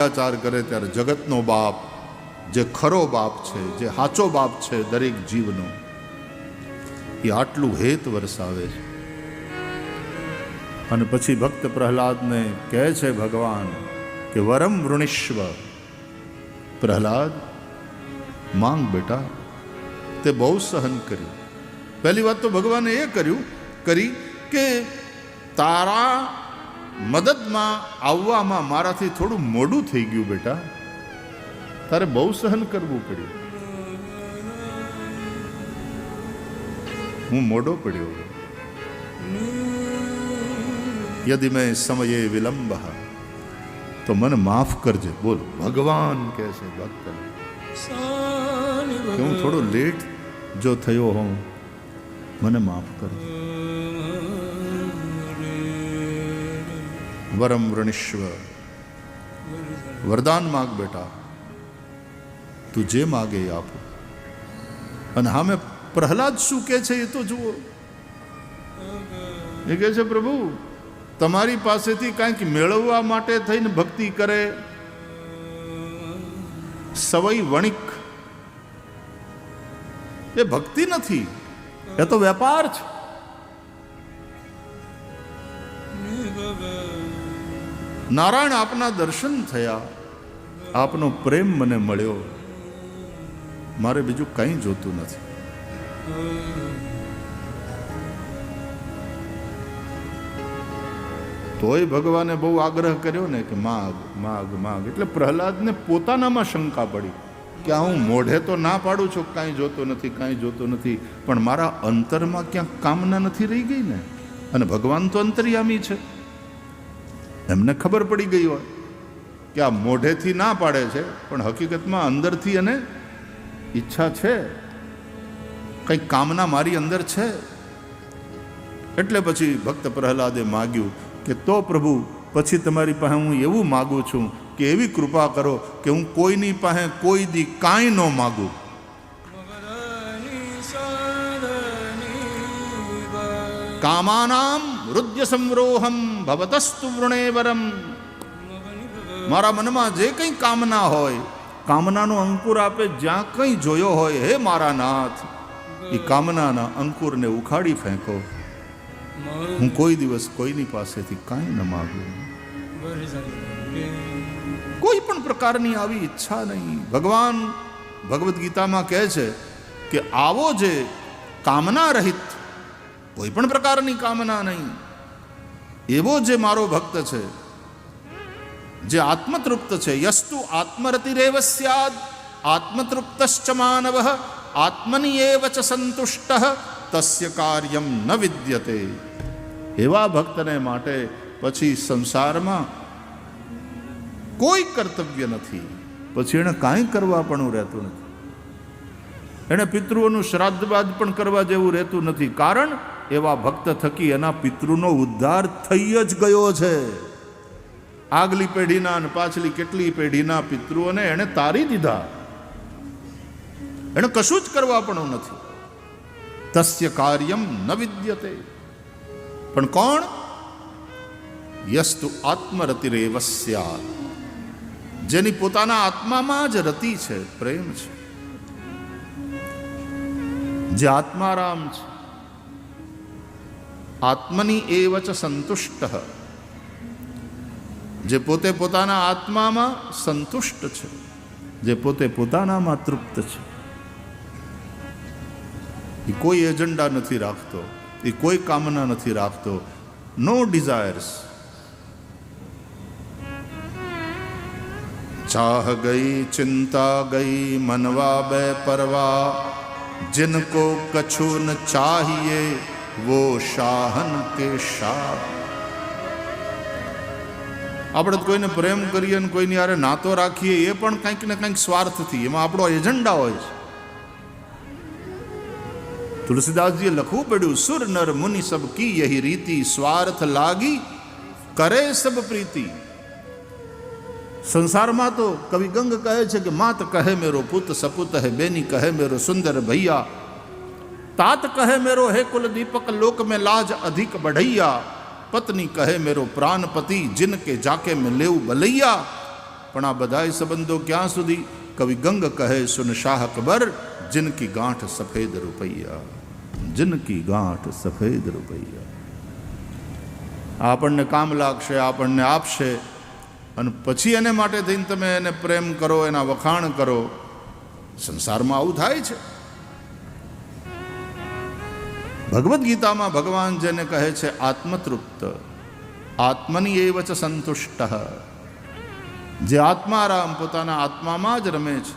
અત્યાચાર કરે ત્યારે જગતનો બાપ, જે ખરો બાપ છે, જે સાચો બાપ છે દરેક જીવનો, એ આટલું હેત વરસાવે છે. અને પછી ભક્ત પ્રહલાદને કહે છે ભગવાન કે વરમ વૃણિષ્વ. પ્રહલાદ માંગ બેટા. તે બહુ સહન કર્યું. પહેલી વાત તો ભગવાને એ કરી કે તારા મદદમાં આવવામાં મારાથી થોડું મોડું થઈ ગયું બેટા, તારે બહુ સહન કરવું પડ્યું, હું મોડો પડ્યો. યદિ મેં સમયે વિલંબ તો મને માફ કરજે. બોલ, ભગવાન કહે છે ભક્તને કે હું થોડો લેટ જો થયો હોઉં, મને માફ કરજે. વરમ વૃણિષ્વ. વરદાન માગ બેટા, તું જે માગે એ આપો. અને હા, મેં પ્રહલાદ શું કહે છે એ તો જુઓ. એ કહે છે પ્રભુ તમારી પાસેથી કાંઈક મેળવવા માટે થઈને ભક્તિ કરે, સવઈ વણિક, એ ભક્તિ નથી, એ તો વેપાર છે. નારાયણ આપના દર્શન થયા, આપનો પ્રેમ મને મળ્યો, મારે બીજું કંઈ જોતું નથી. તોય ભગવાને બહુ આગ્રહ કર્યો ને કે માગ માગ માગ. એટલે પ્રહલાદને પોતાનામાં શંકા પડી કે આ હું મોઢે તો ના પાડું છું કાંઈ જોતો નથી, કાંઈ જોતો નથી, પણ મારા અંતરમાં ક્યાંક કામના નથી રહી ગઈ ને. અને ભગવાન તો અંતર્યામી છે, એમને ખબર પડી ગઈ હોય કે આ મોઢેથી ના પાડે છે, પણ હકીકતમાં અંદરથી અને ઈચ્છા છે, કંઈક કામના મારી અંદર છે. એટલે પછી ભક્ત પ્રહલાદે માગ્યું કે તો પ્રભુ પછી તમારી પાસે હું એવું માગું છું કે એવી કૃપા કરો કે હું કોઈની પાસે કોઈ દી કાંઈ ન માગું. કામાનામ રુદ્ય સંરોહમ ભવતસ્તુ વૃણેવરમ. મારા મનમાં જે કંઈ કામના હોય, કામનાનો અંકુર આપે જ્યાં કંઈ જોયો હોય, હે મારા નાથ, એ કામનાના અંકુરને ઉખાડી ફેંકો. હું કોઈ દિવસ કોઈની પાસેથી કાંઈ ન માગું, કોઈ પણ પ્રકારની આવી ઈચ્છા નહીં. ભગવાન ભગવદ્ ગીતામાં કહે છે કે આવો જે કામના રહિત, કોઈ પણ પ્રકારની કામના નહીં, એવો જે મારો ભક્ત છે, જે આત્મતૃપ્ત છે. યસ્તુ આત્મરતિરેવ સ્યાદ આત્મતૃપ્તશ્ચ માનવ આત્મનિ એવ ચ સંતુષ્ટઃ તસ્ય કાર્યમ ન વિદ્યતે. એવા ભક્તને માટે પછી સંસારમાં કોઈ કર્તવ્ય નથી, પછી એને કાંઈ કરવા પણ રહેતું નથી, એને પિતૃઓનું શ્રાદ્ધ બાદ પણ કરવા જેવું રહેતું નથી. કારણ એવા ભક્ત થકી એના પિતૃનો ઉદ્ધાર થઈ જ ગયો છે. આગલી પેઢીના અને પાછલી કેટલી પેઢીના પિતૃઓને એણે તારી દીધા, એને કશું જ કરવા પણ નથી. તસ્ય કાર્યમ ન વિદ્યતે. પણ કોણ? યસ્તુ આત્મરતિરેવ સ્યાત. જેની પોતાના આત્મામાં જ રતિ છે, પ્રેમ છે, જે આત્મારામ છે. આત્મની એવ ચ સંતુષ્ટ. જે પોતે પોતાના આત્મામાં સંતુષ્ટ છે, જે પોતે પોતાનામાં તૃપ્ત છે. એ કોઈ એજન્ડા નથી રાખતો, એ કોઈ કામના નથી રાખતો. નો ડિઝાયર્સ. ચાહ ગઈ ચિંતા ગઈ મનવા બે પરવા, जिनको कछु न चाहिए वो શાહન કે શાહ. આપણે કોઈને પ્રેમ કરીએ ને કોઈની યારે નાતો રાખીએ એ પણ કંઈક ને કંઈક સ્વાર્થથી, એમાં આપણો એજન્ડા હોય છે. તુલસીદાસજીએ લખવું પડ્યું, સુર નર મુનિ સબ કી યહી રીતિ, સ્વાર્થ લાગી કરે સબ પ્રીતિ. સંસારમાં તો કવિ ગંગ કહે છે કે માત કહે મેરો પુત સપુત હે, બેની કહે મેરો સુંદર ભૈયા, तात कहे मेरो हे कुल दीपक लोक में लाज अधिक बढ़ैया, पत्नी कहे मेरो प्राणपति जिनके जाके मैं लेऊ बलैया। પણ આ બધાય સંબંધો ક્યાં સુધી? કવિ ગંગ કહે સુન શાહ અકબર, જિનકી ગાંઠ સફેદ રૂપૈયા, જિનકી ગાંઠ સફેદ રૂપૈયા. આપણને કામ લાગશે, આપણને આપશે, અને પછી એને માટે થઈને તમે એને પ્રેમ કરો, એના વખાણ કરો. સંસારમાં આવું થાય છે. ભગવદ્ ગીતામાં ભગવાન જેને કહે છે આત્મતૃપ્ત, આત્મની એવ ચ સંતુષ્ટ, જે આત્મારામ પોતાના આત્મામાં જ રમે છે.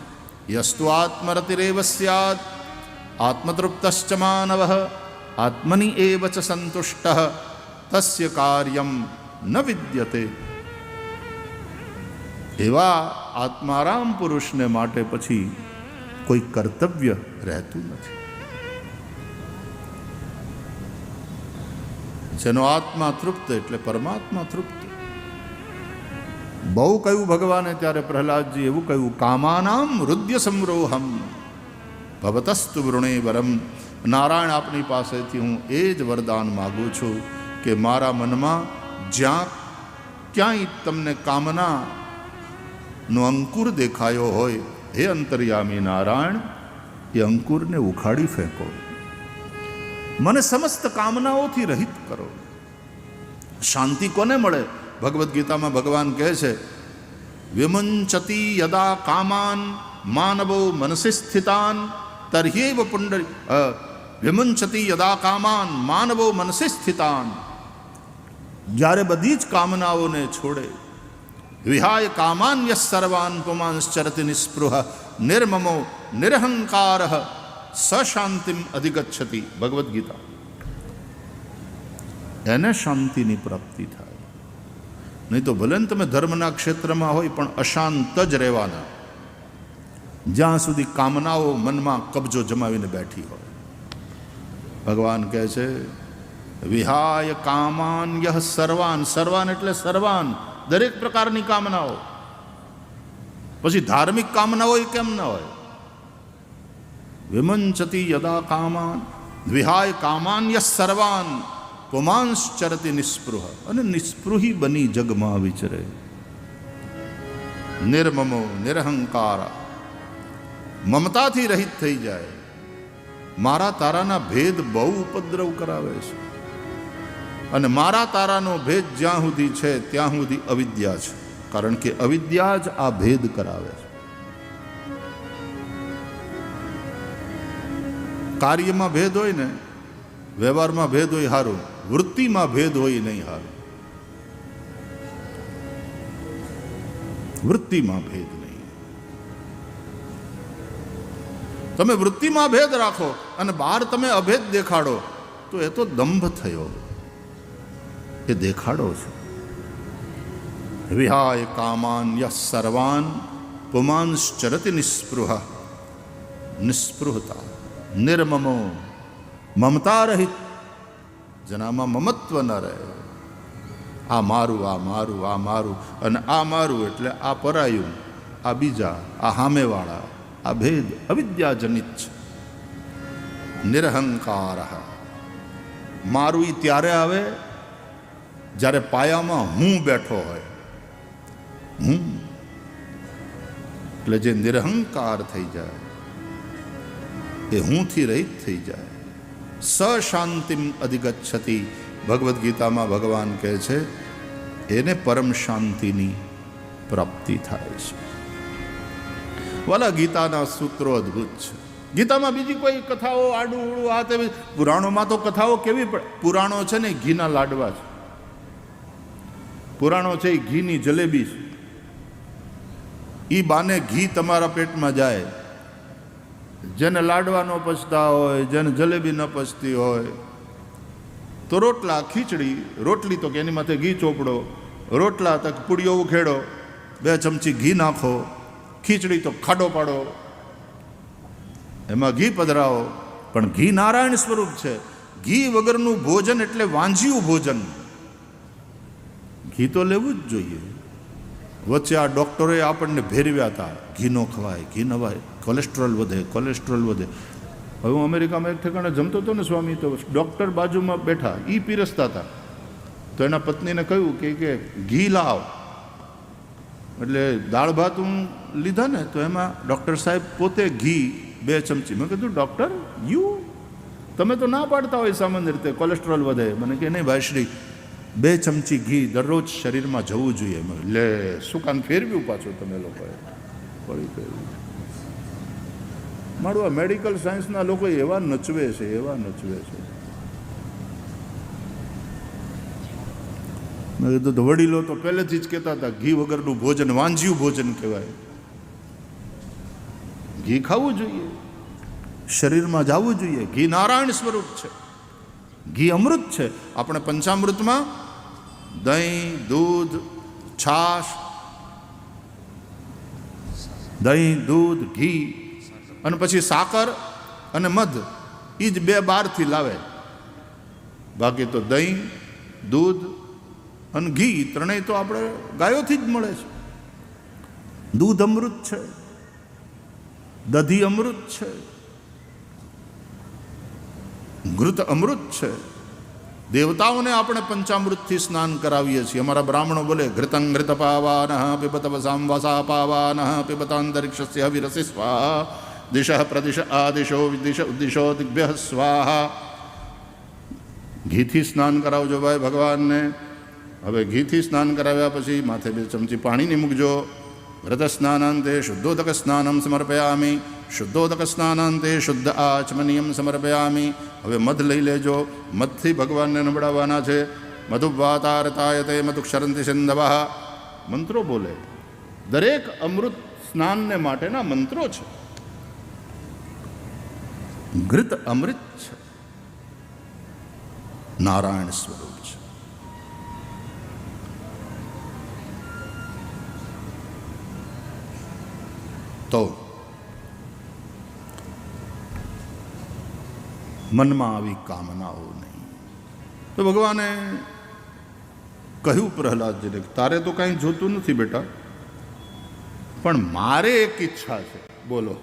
યસ્તુ આત્મરતિરેવ સ્યાદ આત્મતૃપ્તશ્ચ માનવઃ આત્મની એવ ચ સંતુષ્ટ તસ્ય કાર્યમ ન વિદ્યતે. એવા આત્મારામ પુરુષને માટે પછી કોઈ કર્તવ્ય રહેતું નથી. જેનો આત્મા તૃપ્ત એટલે પરમાત્મા તૃપ્ત. બહુ કહ્યું ભગવાને, ત્યારે પ્રહલાદજી એવું કહ્યું, કામાનામ રુદ્ય સંરોહમ ભવતસ્તુ વૃણે વરમ. નારાયણ આપની પાસેથી હું એ જ વરદાન માગું છું કે મારા મનમાં જ્યાં ક્યાંય તમને કામનાનો અંકુર દેખાયો હોય, હે અંતર્યામી નારાયણ, એ અંકુરને ઉખાડી ફેંકો, મને સમસ્ત કામનાઓથી રહિત કરો. શાંતિ કોને મળે? ભગવદ્ ગીતામાં ભગવાન કહે છે, વિમુંચતી યદા કામાન માનવો મનસી સ્થિતાન તર્હ્યૈવ પુંડરી વિમુંચતી યદા કામાન માનવો મનસી સ્થિતાન. જ્યારે બધી જ કામનાઓને છોડે, વિહાય કામાન્ય સર્વાન પુમાંશ્ચરતિ નિસ્પૃહ નિર્મમો નિરહંકાર સશાંતિમ અધિગચ્છતિ. ભગવદ્ ગીતા. એને શાંતિની પ્રાપ્તિ થાય. નહીં તો ભલે ને તમે ધર્મના ક્ષેત્રમાં હોય, પણ અશાંત જ રહેવાના જ્યાં સુધી કામનાઓ મનમાં કબજો જમાવીને બેઠી હોય. ભગવાન કહે છે, વિહાય કામાન્ય સર્વાન. સર્વાન એટલે સર્વાન, દરેક પ્રકારની કામનાઓ. પછી ધાર્મિક કામનાઓ એ કેમ ન હોય? વિમંચતી યદા કામાન વિહાય કામાન્ય સર્વાન પુમાંશ્ચરતિ નિસ્પૃહ. અને નિસ્પૃહી બની જગમાં વિચરે. નિર્મમો નિરહંકાર, મમતાથી રહિત થઈ જાય. મારા તારાના ભેદ બહુ ઉપદ્રવ કરાવે છે, અને મારા તારાનો ભેદ જ્યાં સુધી છે ત્યાં સુધી અવિદ્યા છે. કારણ કે અવિદ્યા જ આ ભેદ કરાવે છે. કાર્યમાં ભેદ હોય ને, વ્યવહારમાં ભેદ હોય સારું, વૃત્તિમાં ભેદ હોય નહીં સારું. વૃત્તિમાં ભેદ નહીં. તમે વૃત્તિમાં ભેદ રાખો અને બહાર તમે અભેદ દેખાડો તો એ તો દંભ થયો, એ દેખાડો છે. વિહાય કામાન્ય સર્વાન પુમાંશ્ચરતિ નિસ્પૃહ. નિસ્પૃહતા, નિર્મમો, મમતા રહિત, જેનામાં મમત્વ ન રહે. આ મારું, આ મારું, આ મારું, અને આ મારું એટલે આ પરાયું, આ બીજા, આ હામેવાળા. આ ભેદ અવિદ્યાજનિત છે. નિરહંકાર. મારું એ ત્યારે આવે જ્યારે પાયામાં હું બેઠો હોય. હું એટલે જે નિરહંકાર થઈ જાય, એ હુંથી રહિત થઈ જાય. સશાંતિમ અધિગચ્છતિ. ભગવદ્ ગીતામાં ભગવાન કહે છે, એને પરમ શાંતિની પ્રાપ્તિ થાય છે. વાલા, ગીતાના સૂત્રો અદ્ભુત છે. ગીતામાં બીજી કોઈ કથાઓ આડું ઉડું આ તે, પુરાણોમાં તો કથાઓ કેવી પડે. પુરાણો છે ને ઘીના લાડવા છે. પુરાણો છે એ ઘીની જલેબી છે. એ બાને ઘી તમારા પેટમાં જાય. જેને લાડવા ન પચતા હોય, જેને જલેબી ન પચતી હોય, તો રોટલા, ખીચડી. રોટલી તો કે એની માથે ઘી ચોપડો, રોટલા તક પૂડીઓ ઉખેડો, 2 ચમચી ઘી નાખો. ખીચડી તો ખાડો પાડો, એમાં ઘી પધરાવો. પણ ઘી નારાયણ સ્વરૂપ છે. ઘી વગરનું ભોજન એટલે વાંઝિયું ભોજન. ઘી તો લેવું જ જોઈએ. વચ્ચે આ ડૉક્ટરોએ આપણને ભેરવ્યા હતા, ઘી ન ખવાય, ઘી નવાય, કોલેસ્ટ્રોલ વધે, કોલેસ્ટ્રોલ વધે. હવે હું અમેરિકામાં એક ઠેકાણે જમતો હતો ને સ્વામી, તો ડૉક્ટર બાજુમાં બેઠા, એ પીરસતા હતા. તો એના પત્નીને કહ્યું કે ઘી લાવ. એટલે દાળ ભાત હું લીધા ને તો એમાં ડૉક્ટર સાહેબ પોતે ઘી 2 ચમચી. મેં કીધું ડૉક્ટર તમે તો ના પાડતા હોય સામાન્ય રીતે કોલેસ્ટ્રોલ વધે. મને કે નહીં ભાઈશ્રી, 2 ચમચી ઘી દરરોજ શરીરમાં જવું જોઈએ. લે શું કામ ફેરવ્યું પાછું તમે લોકોએ ફરી ફેરવ્યું. મારું આ મેડિકલ સાયન્સના લોકો એવા નચવે છે, એવા નચવે છે. મેં કીધું તો વડીલો તો પહેલેથી જ કહેતા હતા ઘી વગરનું ભોજન વાંજ્યું ભોજન કહેવાય. ઘી ખાવું જોઈએ, શરીરમાં જવું જોઈએ. ઘી નારાયણ સ્વરૂપ છે, ઘી અમૃત છે. આપણે પંચામૃતમાં દહીં, દૂધ, છાશ, દહીં, દૂધ, ઘી અને પછી સાકર અને મધ, એ જ 2 બહારથી લાવે. બાકી તો દહીં, દૂધ અને ઘી ત્રણેય તો આપણે ગાયોથી જ મળે છે. દૂધ અમૃત છે, દધી અમૃત છે, ઘૃત અમૃત છે. દેવતાઓને આપણે પંચામૃતથી સ્નાન કરાવીએ છીએ. અમારા બ્રાહ્મણો બોલે ઘૃતં ઘૃત પાવાન પિબત વસામ વસા પાવાન પિબત અંતરિક્ષસ્ય વિરસી સ્વાહા દિશ પ્રદિશ આદિશો વિદિશ ઉદ્દિશો દિગ્ભ્ય સ્વાહા. ઘીથી સ્નાન કરાવજો ભાઈ ભગવાનને. હવે ઘીથી સ્નાન કરાવ્યા પછી માથે 2 ચમચી પાણીની મૂકજો. વ્રત સ્નાનાંતે શુદ્ધોદક સ્નાનમ સમર્પયામિ. શુદ્ધોદક સ્નાનાંતે શુદ્ધ આચમનીયમ સમર્પયામિ. હવે મધ લઈ લેજો. મધથી ભગવાનને નબળાવવાના છે. મધુવાતારતાયતે મધુક્ષરંતિ સિંધવઃ. મંત્રો બોલે. દરેક અમૃત સ્નાનને માટેના મંત્રો છે. ઘૃત અમૃત છે, નારાયણ સ્વરૂપ છે. તો મનમાં આવી કામનાઓ નહીં. તો ભગવાને કહ્યું પ્રહલાદજીને, તારે તો કાંઈ જોતું નથી બેટા, પણ મારે એક ઈચ્છા છે. બોલો,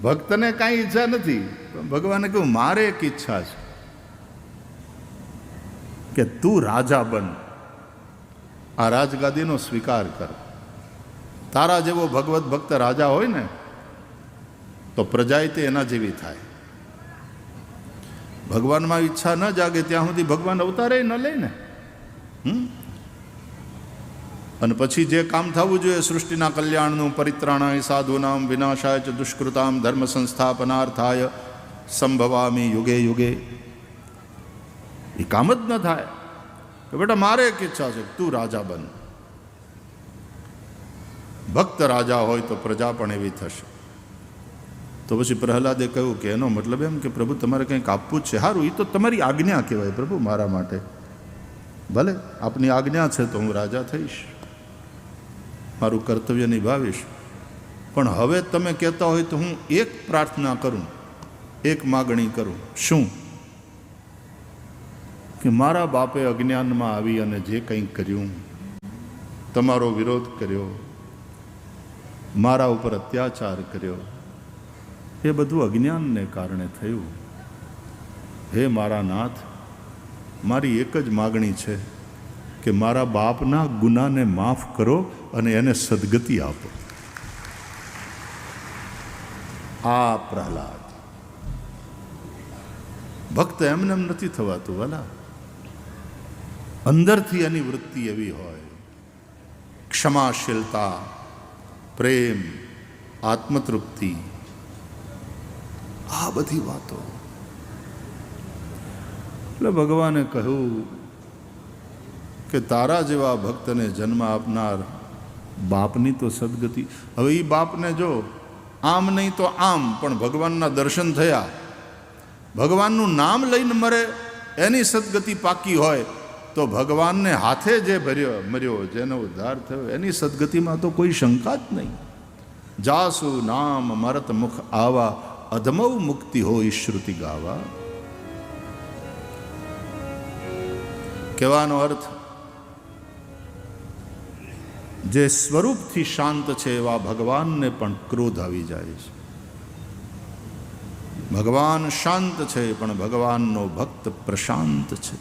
ભક્તને કાંઈ ઈચ્છા નથી, પણ ભગવાને કહ્યું મારે એક ઈચ્છા છે કે તું રાજા બન, આ રાજગાદીનો સ્વીકાર કર. તારા જેવો ભગવત ભક્ત રાજા હોય ને તો પ્રજાએ તે એના જેવી થાય. ભગવાનમાં ઈચ્છા ન જાગે ત્યાં સુધી ભગવાન અવતારે ન લે ને. અને પછી જે કામ થવું જોઈએ સૃષ્ટિના કલ્યાણનું, પરિત્રાણાય સાધુનામ વિનાશાય ચ દુષ્કૃતામ ધર્મ સંસ્થાપનાર્થાય સંભવામી યુગે યુગે, એ કામ જ ન થાય. તો બેટા મારે એક ઈચ્છા છે, તું રાજા બન. ભક્ત રાજા હોય તો પ્રજા પણ એવી થશે. તો પછી પ્રહલાદે કહ્યું કે એનો મતલબ એમ કે પ્રભુ તમારે કંઈક આપવું જ છે. સારું, એ તો તમારી આજ્ઞા કહેવાય પ્રભુ મારા માટે. ભલે આપની આજ્ઞા છે તો હું રાજા થઈશ, મારું કર્તવ્ય નિભાવીશ. પણ હવે તમે કહેતા હોય તો હું એક પ્રાર્થના કરું, એક માગણી કરું. શું? કે મારા બાપે અજ્ઞાનમાં આવી અને જે કંઈ કર્યું, તમારો વિરોધ કર્યો, મારા ઉપર અત્યાચાર કર્યો, એ બધું અજ્ઞાનને કારણે થયું. હે મારા નાથ, મારી એક જ માગણી છે કે મારા બાપના ગુનાને માફ કરો અને એને સદગતિ આપો. આ પ્રહલાદ ભક્ત એમને એમ નથી થવાતું વાલા. અંદરથી એની વૃત્તિ એવી હોય, ક્ષમાશીલતા, પ્રેમ, આત્મતૃપ્તિ, આ બધી વાતો. એટલે ભગવાને કહ્યું કે તારા જેવા ભક્તને જન્મ આપનાર બાપની તો સદગતિ. હવે એ બાપને જો આમ નહીં તો આમ પણ ભગવાનના દર્શન થયા, ભગવાનનું નામ લઈને મરે, એની સદગતિ પાકી હોય તો ભગવાનને હાથે જે મર્યો, જેનો ઉદ્ધાર થયો, એની સદગતિમાં તો કોઈ શંકા જ નહીં. જાસુ નામ મરત મુખ આવા, અધમૌ મુક્તિ હોય શ્રુતિ ગાવા. કહેવાનો અર્થ, જે સ્વરૂપથી શાંત છે એવા ભગવાનને પણ ક્રોધ આવી જાય છે. ભગવાન શાંત છે પણ ભગવાનનો ભક્ત પ્રશાંત છે.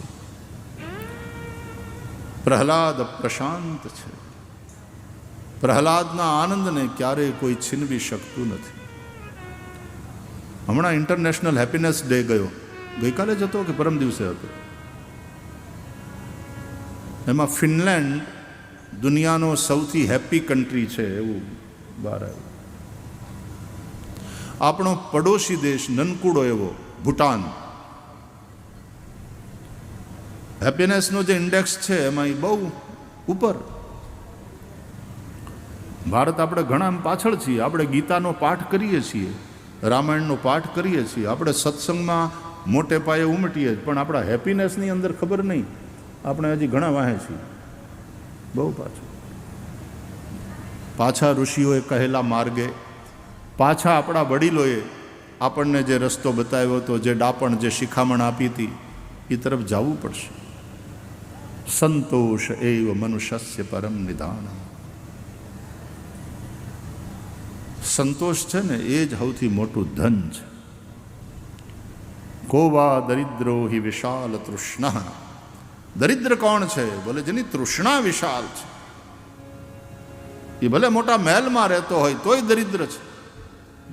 પ્રહલાદ પ્રશાંત છે, પ્રહલાદના આનંદને ક્યારેય કોઈ છીનવી શકતું નથી. હમણાં ઇન્ટરનેશનલ હેપીનેસ ડે ગયો, ગઈકાલે જ હતો કે પરમ દિવસે હતો. એમાં ફિનલેન્ડ દુનિયાનો સૌથી હેપી કન્ટ્રી છે એવું બહાર આવ્યું. આપણો પડોશી દેશ નનકુડો એવો ભૂટાન, હેપીનેસનો જે ઇન્ડેક્સ છે એમાં એ બહુ ઉપર. ભારત આપણે ઘણા પાછળ છીએ. આપણે ગીતાનો પાઠ કરીએ છીએ, રામાયણનો પાઠ કરીએ છીએ, આપણે સત્સંગમાં મોટે પાયે ઉમટીએ, પણ આપણા હેપીનેસની અંદર ખબર નહીં, આપણે હજી ઘણા વાહે છીએ, બહુ પાછા ઋષિઓએ કહેલા માર્ગે, પાછા આપણા વડીલોએ આપણને જે રસ્તો બતાવ્યો હતો, જે ડાપણ, જે શિખામણ આપી હતી, એ તરફ જવું પડશે. સંતોષ એવ મનુષ્યસ્ય પરમ નિધાન. સંતોષ છે ને એ જ સૌથી મોટું ધન છે. કોવા દરિદ્રો હિ વિશાલ તૃષ્ણ. દરિદ્ર કોણ છે? બોલે જેની તૃષ્ણા વિશાલ છે. એ ભલે મોટા મહેલમાં રહેતો હોય તોય દરિદ્ર છે,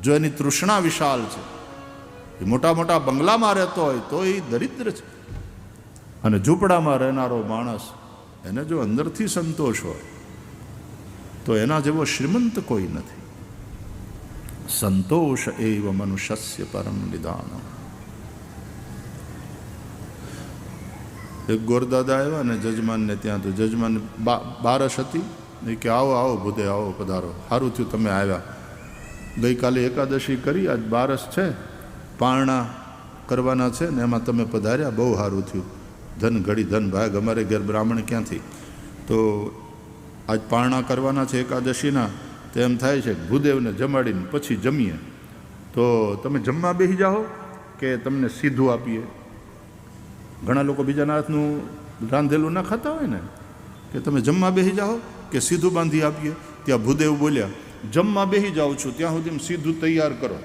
જો એની તૃષ્ણા વિશાલ છે. એ મોટા મોટા બંગલામાં રહેતો હોય તો એ દરિદ્ર છે. અને ઝૂંપડામાં રહેનારો માણસ, એને જો અંદરથી સંતોષ હોય તો એના જેવો શ્રીમંત કોઈ નથી. સંતોષ એવ મનુષ્યસ્ય પરમ નિદાન. એક ગોરદાદા આવ્યા ને જજમાનને ત્યાં, તો જજમાન બારસ હતી એ કે આવો આવો ભૂદે આવો પધારો, સારું થયું તમે આવ્યા. ગઈકાલે એકાદશી કરી, આજ બારસ છે, પારણા કરવાના છે ને એમાં તમે પધાર્યા, બહુ સારું થયું. ધન ઘડી ધન ભાગ, અમારે ઘેર બ્રાહ્મણ ક્યાંથી, તો આજ પારણા કરવાના છે એકાદશીના, તો એમ થાય છે ભૂદેવને જમાડીને પછી જમીએ, તો તમે જમવા બેસી જાઓ કે તમને સીધું આપીએ. ઘણા લોકો બીજાના હાથનું રાંધેલું ના ખાતા હોય ને, કે તમે જમવા બેસી જાઓ કે સીધું બાંધી આપીએ. ત્યાં ભૂદેવ બોલ્યા, જમવા બેસી જાઉં છું ત્યાં સુધી સીધું તૈયાર કરો.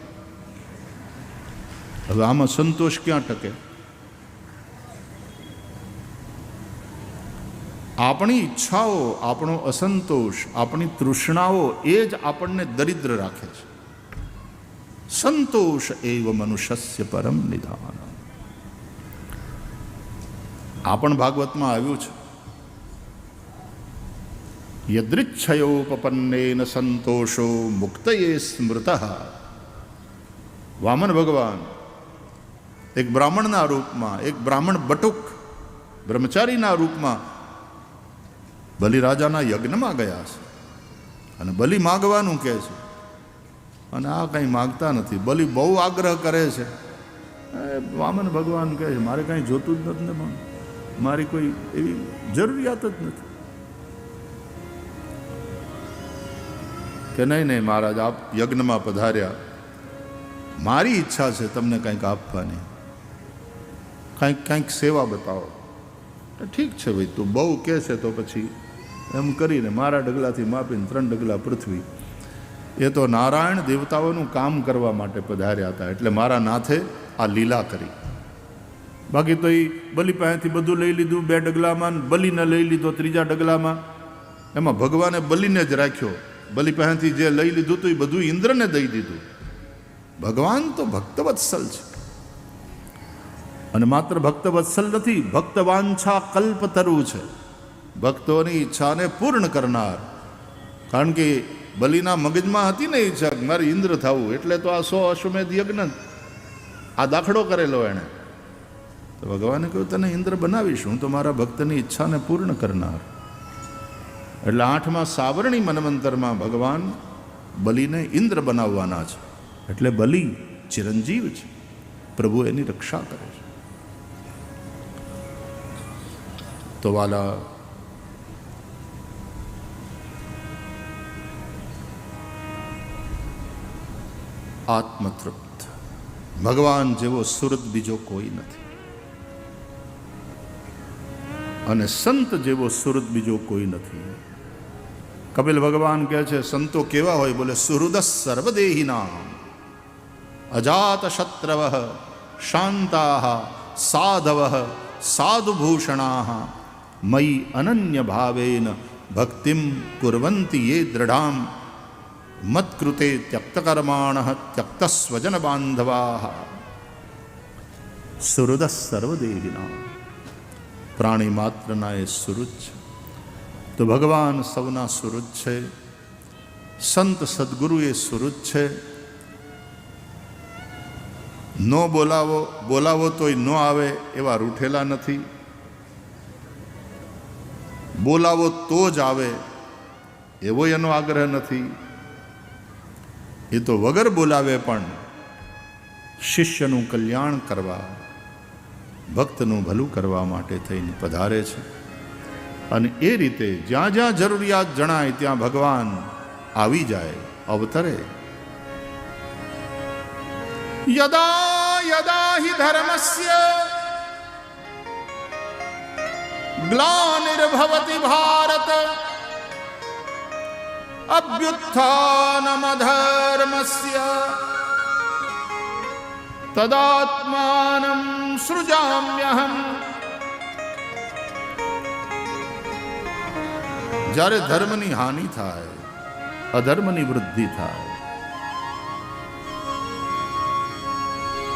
હવે આમાં સંતોષ ક્યાં ટકે? આપણી ઈચ્છાઓ, આપણો અસંતોષ, આપણી તૃષ્ણાઓ એ જ આપણને દરિદ્ર રાખે છે. સંતોષ એવ મનુષ્યસ્ય પરમ નિધાન. આ પણ ભાગવતમાં આવ્યું છે. યદૃચ્છયોપપન્નેન સંતોષો મુક્તયે સ્મૃતઃ. વામન ભગવાન એક બ્રાહ્મણના રૂપમાં, એક બ્રાહ્મણ બટુક બ્રહ્મચારીના રૂપમાં બલિરાજાના યજ્ઞમાં ગયા છે અને બલિ માગવાનું કહે છે, અને આ કંઈ માગતા નથી. બલિ બહુ આગ્રહ કરે છે. વામન ભગવાન કહે છે મારે કાંઈ જોતું જ નથી ને, પણ મારી કોઈ એવી જરૂરિયાત જ નથી. કે નહીં નહીં મહારાજ, આપ યજ્ઞમાં પધાર્યા, મારી ઈચ્છા છે તમને કંઈક આપવાની, કંઈક સેવા બતાવો. ઠીક છે ભાઈ, તું બહુ કહે છે તો પછી એમ કરીને મારા ડગલાથી માપીને 3 ડગલા પૃથ્વી, એ તો નારાયણ દેવતાઓનું કામ કરવા માટે પધાર્યા હતા, એટલે મારા નાથે આ લીલા કરી. બાકી તો એ બલિ પાસેથી બધું લઈ લીધું 2 ડગલામાં, બલિને લઈ લીધો 3જા ડગલામાં. એમાં ભગવાને બલિને જ રાખ્યો. બલિ પાસેથી જે લઈ લીધું હતું એ બધું ઇન્દ્રને દઈ દીધું. ભગવાન તો ભક્તવત્સલ છે, અને માત્ર ભક્તવત્સલ નથી, ભક્તવાંછા કલ્પતરુ છે, ભક્તોની ઈચ્છાને પૂર્ણ કરનાર. કારણ કે બલિના મગજમાં હતી ને ઈચ્છા, મારે ઇન્દ્ર થવું, એટલે તો આ 100 અશ્વમેધ યજ્ઞ આ દાખલો કરેલો એણે. તો ભગવાને કહ્યું તને ઇન્દ્ર બનાવીશ, હું તો મારા ભક્તની ઈચ્છાને પૂર્ણ કરનાર. એટલે 8મા સાવરણી મન્વંતરમાં ભગવાન બલિને ઇન્દ્ર બનાવવાના છે. એટલે બલિ ચિરંજીવ છે, પ્રભુ એની રક્ષા કરે છે. તો વાલા, આત્મતૃપ્ત ભગવાન જેવો સુરત બીજો કોઈ નથી, અને સંત જેવો સુરત બીજો કોઈ નથી. કપિલ ભગવાન કહે છે સંતો કેવા હોય? બોલે સુહૃદ સર્વદેહિના અજાત શત્રવ શાંતા સાધવ સાધુભૂષણા મયી અનન્ય ભાવેન ભક્તિમ કુર્વંતિ યે દૃઢામ મત્કૃતે ત્યક્તકર્માણઃ ત્યક્તસ્વજન બાંધવાઃ સુહૃદ સર્વદેહિના. પ્રાણી માત્રના એ સુહૃદ છે, તો ભગવાન સૌના સુહૃદ છે. સંત સદગુરુ એ સુહૃદ છે. નો બોલાવો તોય ન આવે એવા રૂઠેલા નથી. બોલાવો તો જ આવે એવો એનો આગ્રહ નથી. એ તો વગર બોલાવે પણ શિષ્યનું કલ્યાણ કરવા, ભક્તનું ભલું કરવા માટે થઈને પધારે છે. અને એ રીતે જ્યાં જ્યાં જરૂરિયાત જણાય ત્યાં ભગવાન આવી જાય, અવતરે. યદા યદા હિ ધર્મસ્ય ગ્લાનિર્ભવતિ ભારત અભ્યુત્થાનમધર્મસ્ય તદાત્માનં સૃજામ્યહં. જ્યારે ધર્મની હાનિ થાય, અધર્મની વૃદ્ધિ થાય,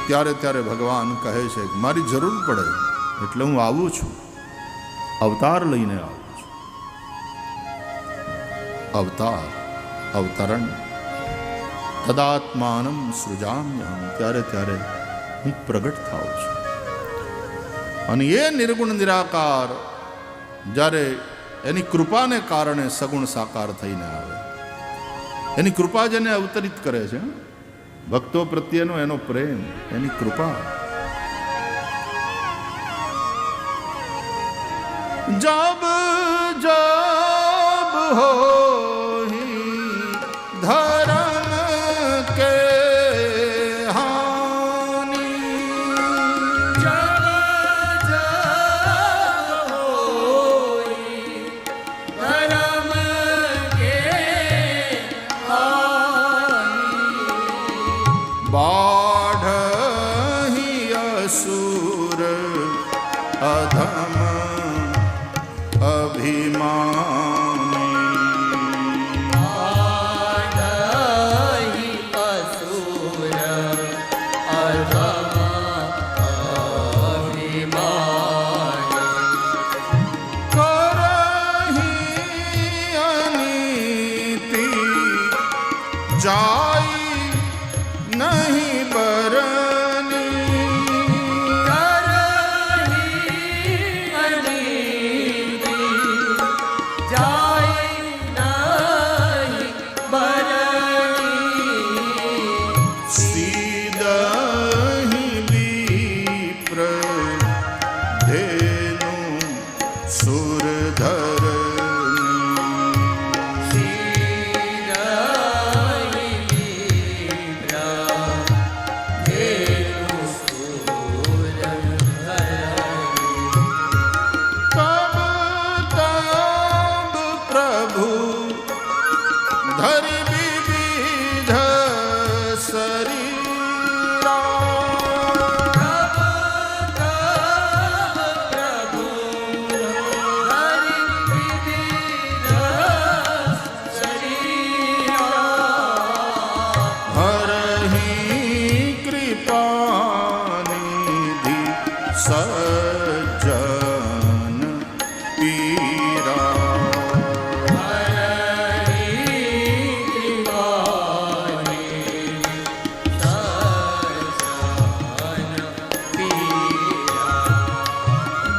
ત્યારે ત્યારે ભગવાન કહે છે કે મારી જરૂર પડે એટલે હું આવું છું, અવતાર લઈને આવું છું. અવતાર, અવતરણ. તદાત્માનમ સૃજામ્યહં, ત્યારે ત્યારે હું પ્રગટ થાઉં છું. અને એ નિર્ગુણ નિરાકાર જ્યારે એની કૃપાને કારણે સગુણ સાકાર થઈને આવે, એની કૃપા જેને અવતરિત કરે છે, ભક્તો પ્રત્યેનો એનો પ્રેમ, એની કૃપા. જબ જબ હો ધર્મ કે હાનિ, જબ જબ હોઈ ધર્મ કે હાનિ, બાઢહિ અસુર અધમ અભિમાની. બાઢહિ અસુર અધમ અભિમાની, કરહિ અનીતિ જાય નહીં બરની. કરહિ અનીતિ જાય નહીં બરની, સીદહિ વિપ્ર ધેનુ સુરધરની. તબ તબ પ્રભુ ધરી વિવિધ હરહિ કૃપાનિધિ સજ્જન પીરા.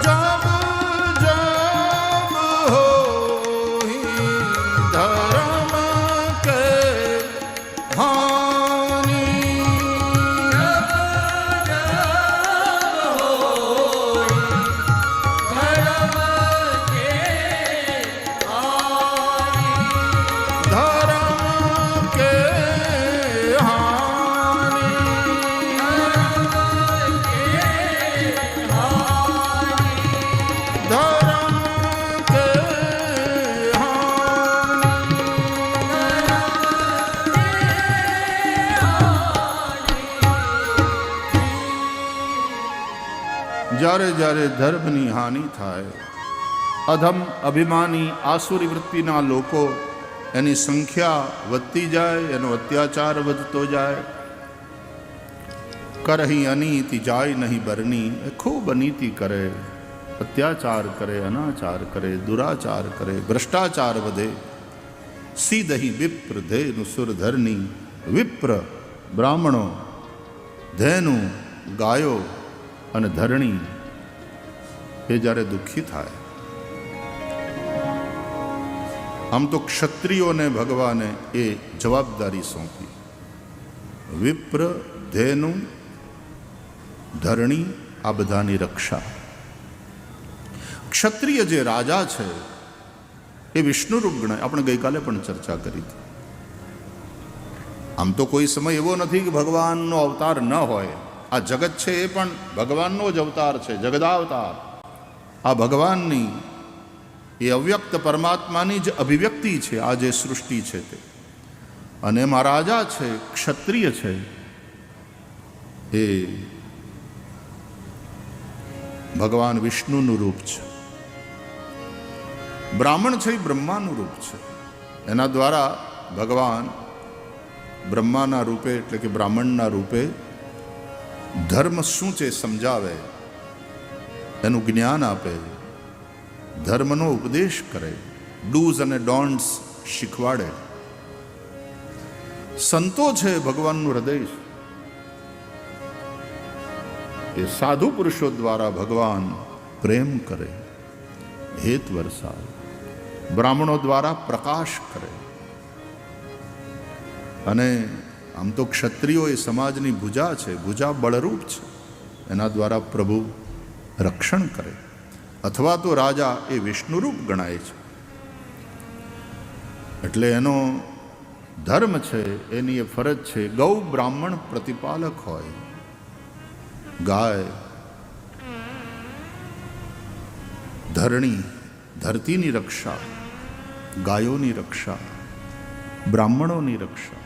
જબ જબ હોઈ ધર્મ કે હાનિ, ધર્મ કે હાનિ, ધર્મ કે હાનિ. જ્યારે જ્યારે ધર્મની હાનિ થાય, અધમ અભિમાની આસુરી વૃત્તિના લોકો, એની સંખ્યા વધતી જાય, એનો અત્યાચાર વધતો જાય. કરહી અનીતિ જાય નહીં બરની, એ ખૂબ અનીતિ કરે, અત્યાચાર કરે, અનાચાર કરે, દુરાચાર કરે, ભ્રષ્ટાચાર વધે. સીધહી વિપ્ર ધેનુ સુરધરની, વિપ્ર બ્રાહ્મણો, ધેનુ ગાયો અને ધરણી એ જ્યારે દુઃખી થાય. આમ તો ક્ષત્રિયોને ભગવાને એ જવાબદારી સોંપી. વિપ્ર, ધેનુ, ધરણી આ બધાની રક્ષા. ક્ષત્રિય જે રાજા છે એ વિષ્ણુરૂપ ગણાય. આપણે ગઈકાલે પણ ચર્ચા કરી હતી. આમ તો કોઈ સમય એવો નથી કે ભગવાનનો અવતાર ન હોય. આ જગત છે એ પણ ભગવાનનો જ અવતાર છે, જગદાવતાર. આ ભગવાનની, એ અવ્યક્ત પરમાત્માની જ અભિવ્યક્તિ છે આ જે સૃષ્ટિ છે તે. અને એમાં રાજા છે, ક્ષત્રિય છે, એ ભગવાન વિષ્ણુનું રૂપ છે. બ્રાહ્મણ છે એ બ્રહ્માનું રૂપ છે. એના દ્વારા ભગવાન બ્રહ્માના રૂપે એટલે કે બ્રાહ્મણના રૂપે ધર્મ શું છે સમજાવે, એનું જ્ઞાન આપે, ધર્મનો ઉપદેશ કરે, ડૂઝ અને ડોન્ટ્સ શીખવાડે. સંતો છે ભગવાનનું હૃદય છે. એ સાધુ પુરુષો દ્વારા ભગવાન પ્રેમ કરે, હેત વરસાવે, બ્રાહ્મણો દ્વારા પ્રકાશ કરે. અને આમ તો ક્ષત્રિયો એ સમાજની ભુજા છે, ભુજા બળરૂપ છે. એના દ્વારા પ્રભુ રક્ષણ કરે. અથવા તો રાજા એ વિષ્ણુરૂપ ગણાય છે. એટલે એનો ધર્મ છે, એની એ ફરજ છે, ગૌ બ્રાહ્મણ પ્રતિપાલક હોય. ગાય, ધરણી ધરતીની રક્ષા, ગાયોની રક્ષા, બ્રાહ્મણોની રક્ષા.